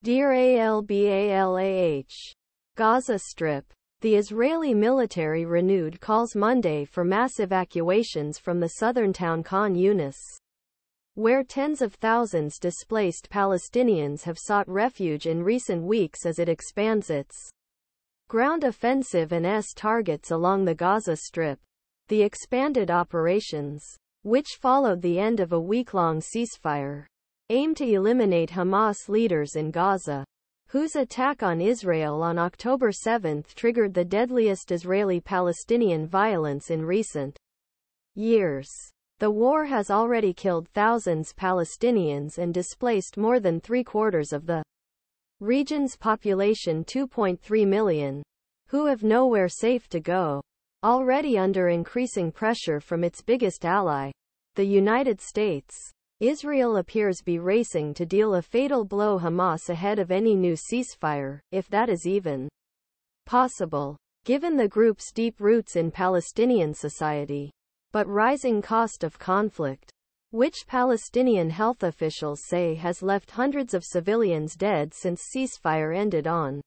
Deir al Balah. Gaza Strip. The Israeli military renewed calls Monday for mass evacuations from the southern town Khan Younis, where tens of thousands displaced Palestinians have sought refuge in recent weeks as it expands its ground offensive and targets along the Gaza Strip. The expanded operations, which followed the end of a week-long ceasefire, aim to eliminate Hamas leaders in Gaza, whose attack on Israel on October 7 triggered the deadliest Israeli-Palestinian violence in recent years. The war has already killed thousands Palestinians and displaced more than three-quarters of the region's population, 2.3 million, who have nowhere safe to go. Already under increasing pressure from its biggest ally, the United States, Israel appears be racing to deal a fatal blow Hamas ahead of any new ceasefire, if that is even possible, given the group's deep roots in Palestinian society, but rising cost of conflict, which Palestinian health officials say has left hundreds of civilians dead since ceasefire ended on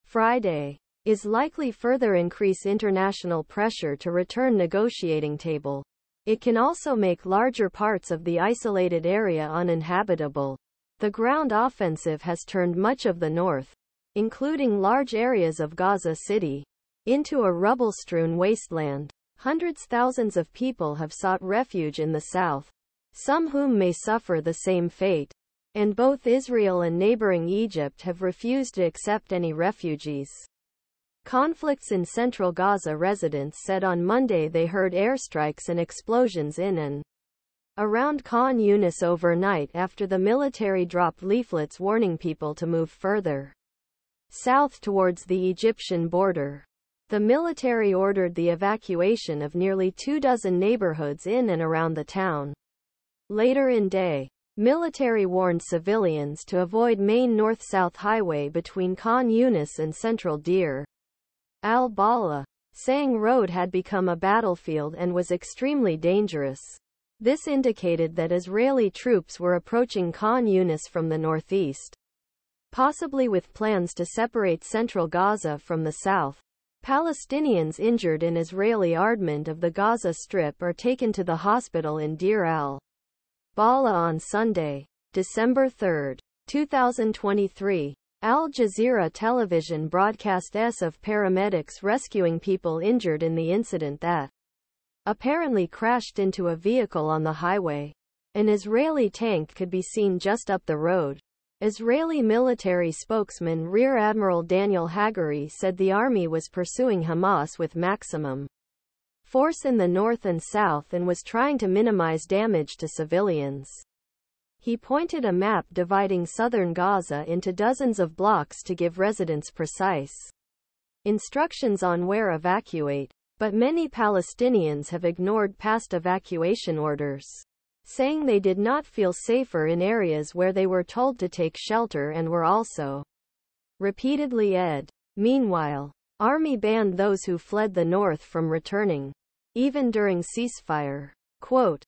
Friday, is likely further increase international pressure to return negotiating table. It can also make larger parts of the isolated area uninhabitable. The ground offensive has turned much of the north, including large areas of Gaza City, into a rubble-strewn wasteland. Thousands of people have sought refuge in the south, some whom may suffer the same fate, and both Israel and neighboring Egypt have refused to accept any refugees. Conflicts in central Gaza residents said on Monday they heard airstrikes and explosions in and around Khan Younis overnight after the military dropped leaflets warning people to move further south towards the Egyptian border. The military ordered the evacuation of nearly 24 neighborhoods in and around the town. Later in day, military warned civilians to avoid main north-south highway between Khan Younis and central Deir al Balah, saying road had become a battlefield and was extremely dangerous. This indicated that Israeli troops were approaching Khan Younis from the northeast, possibly with plans to separate central Gaza from the south. Palestinians injured in Israeli ardment of the Gaza Strip are taken to the hospital in Deir al Balah on Sunday, December 3, 2023. Al Jazeera television broadcast of paramedics rescuing people injured in the incident that apparently crashed into a vehicle on the highway. An Israeli tank could be seen just up the road. Israeli military spokesman Rear Admiral Daniel Hagari said the army was pursuing Hamas with maximum force in the north and south and was trying to minimize damage to civilians. He pointed a map dividing southern Gaza into dozens of blocks to give residents precise instructions on where evacuate, but many Palestinians have ignored past evacuation orders, saying they did not feel safer in areas where they were told to take shelter and were also repeatedly ed. Meanwhile, army banned those who fled the north from returning, even during ceasefire. Quote,